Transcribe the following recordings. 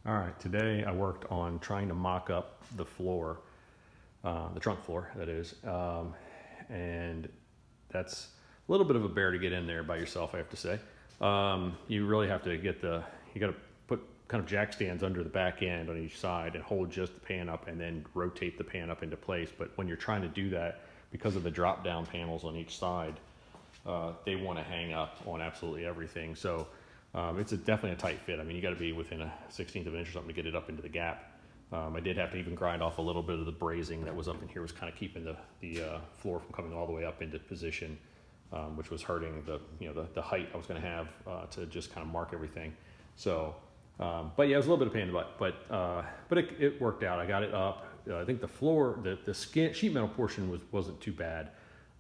All right, today I worked on trying to mock up the floor, the trunk floor, that is, and that's a little bit of a bear to get in there by yourself, I have to say. You really have to you got to put kind of jack stands under the back end on each side and hold just the pan up and then rotate the pan up into place. But when you're trying to do that, because of the drop down panels on each side, they want to hang up on absolutely everything. So it's definitely a tight fit. I mean, you got to be within a 1/16 of an inch or something to get it up into the gap. I did have to even grind off a little bit of the brazing that was up in here, was kind of keeping the floor from coming all the way up into position, which was hurting the height I was going to have to just kind of mark everything. So, but yeah, it was a little bit of pain in the butt, but it worked out. I got it up. I think the floor, the sheet metal portion wasn't too bad.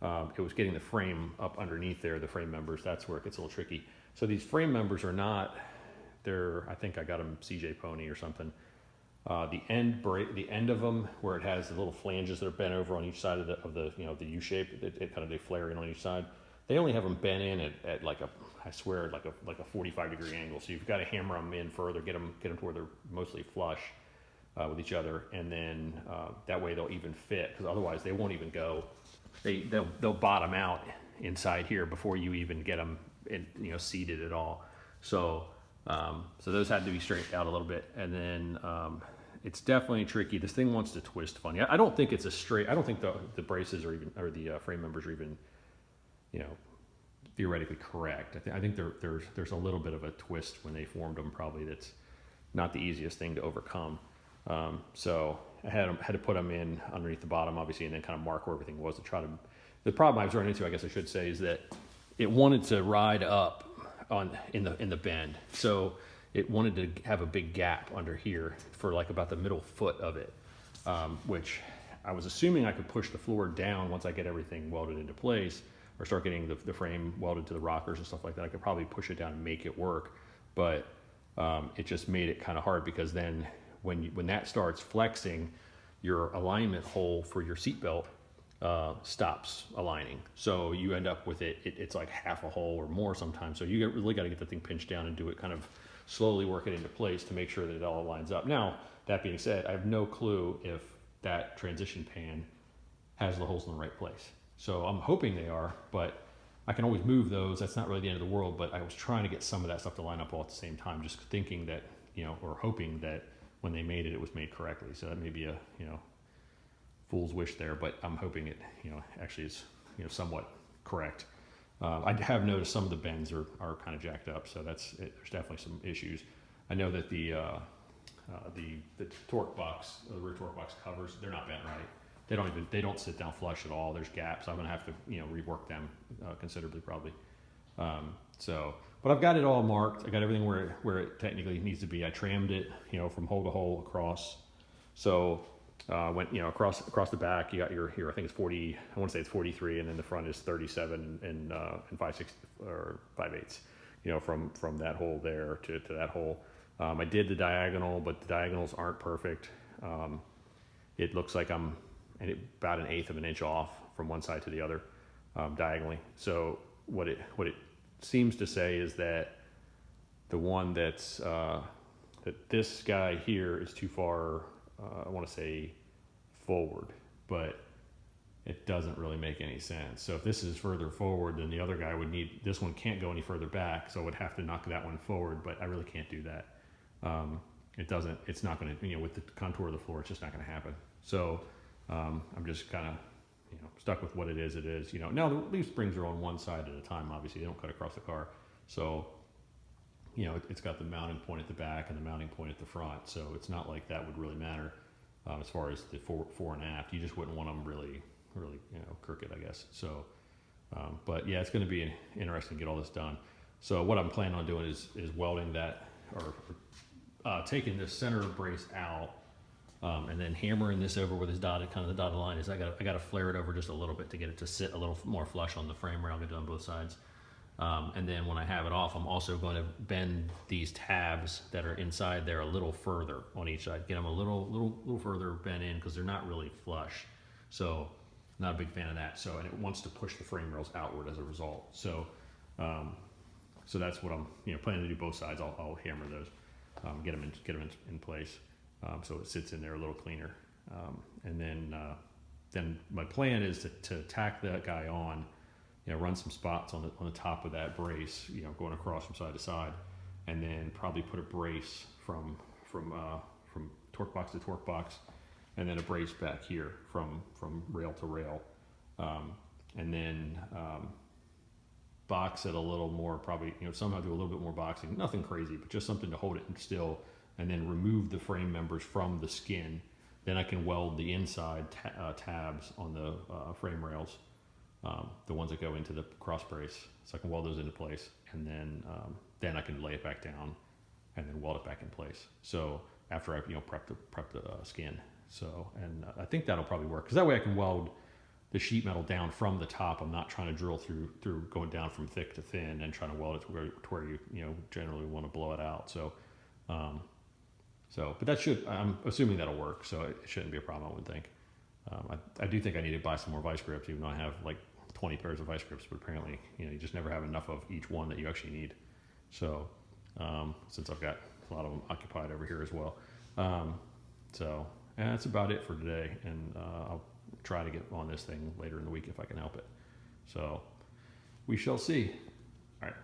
It was getting the frame up underneath there, the frame members. That's where it gets a little tricky. So these frame members are not, I think I got them CJ Pony or something. The end of them, where it has the little flanges that are bent over on each side of the U shape, it kind of, they flare in on each side. They only have them bent in at like I swear, like a 45-degree angle. So you've got to hammer them in further, get them to where they're mostly flush with each other, and then that way they'll even fit. Because otherwise they won't even go. They'll bottom out inside here before you even get them seated at all. So those had to be straightened out a little bit, and then it's definitely tricky. This thing wants to twist funny. I don't think it's a straight. I don't think the braces or the frame members are even theoretically correct. I think there's a little bit of a twist when they formed them. Probably that's not the easiest thing to overcome. So I had to put them in underneath the bottom, obviously, and then kind of mark where everything was to try to. The problem I was running into, I guess I should say, is that it wanted to ride up in the bend. So it wanted to have a big gap under here for like about the middle foot of it, which I was assuming I could push the floor down once I get everything welded into place, or start getting the frame welded to the rockers and stuff like that. I could probably push it down and make it work, but it just made it kind of hard, because then when that starts flexing, your alignment hole for your seatbelt stops aligning. So you end up with it's like half a hole or more sometimes. So you really got to get the thing pinched down and do it kind of slowly, work it into place to make sure that it all lines up. Now, that being said, I have no clue if that transition pan has the holes in the right place. So I'm hoping they are, but I can always move those. That's not really the end of the world, but I was trying to get some of that stuff to line up all at the same time, just thinking that, or hoping that when they made it, it was made correctly. So that may be a, fool's wish there, but I'm hoping it, actually is, somewhat correct. I have noticed some of the bends are kind of jacked up, so there's definitely some issues. I know that the torque box, the rear torque box covers, they're not bent right. They don't sit down flush at all. There's gaps. I'm gonna have to, rework them considerably probably. But I've got it all marked. I got everything where it technically needs to be. I trammed it, from hole to hole across. So went, across the back, you got here, I think it's 40, I want to say it's 43, and then the front is 37 and 5/6 or 5/8, from that hole there to that hole. I did the diagonal, but the diagonals aren't perfect. It looks like I'm about 1/8 of an inch off from one side to the other, diagonally. So what it seems to say is that the one that this guy here is too far, I want to say forward, but it doesn't really make any sense. So if this is further forward, then the other guy would need, this one can't go any further back, so I would have to knock that one forward, but I really can't do that. It's not going to, with the contour of the floor, it's just not going to happen. So I'm just kind of, stuck with what it is. Now the leaf springs are on one side at a time, obviously, they don't cut across the car. So, it's got the mounting point at the back and the mounting point at the front. So it's not like that would really matter as far as the fore and aft. You just wouldn't want them really, crooked, I guess. So, but yeah, it's going to be interesting to get all this done. So what I'm planning on doing is welding that, or taking this center brace out, and then hammering this over with this the dotted line is I got to flare it over just a little bit to get it to sit a little more flush on the frame rail. I'm going to do on both sides. And then when I have it off, I'm also going to bend these tabs that are inside there a little further on each side. Get them a little further bent in, because they're not really flush. So not a big fan of that. So, and it wants to push the frame rails outward as a result. So that's what I'm planning to do both sides. I'll hammer those. get them in place, so it sits in there a little cleaner. And then my plan is to tack that guy on, run some spots on the top of that brace, going across from side to side, and then probably put a brace from torque box to torque box, and then a brace back here from rail to rail, and then box it a little more, probably somehow do a little bit more boxing, nothing crazy, but just something to hold it still, and then remove the frame members from the skin. Then I can weld the inside tabs on the frame rails, the ones that go into the cross brace, so I can weld those into place, and then I can lay it back down and then weld it back in place. So after I prep the skin. So and I think that'll probably work, because that way I can weld the sheet metal down from the top. I'm not trying to drill through going down from thick to thin and trying to weld it to where you generally want to blow it out. So but that I'm assuming that'll work, so it shouldn't be a problem, I would think. I do think I need to buy some more vice grips, even though I have like 20 pairs of vice grips, but apparently you just never have enough of each one that you actually need. So since I've got a lot of them occupied over here as well. And that's about it for today, and I'll try to get on this thing later in the week if I can help it. So we shall see. All right.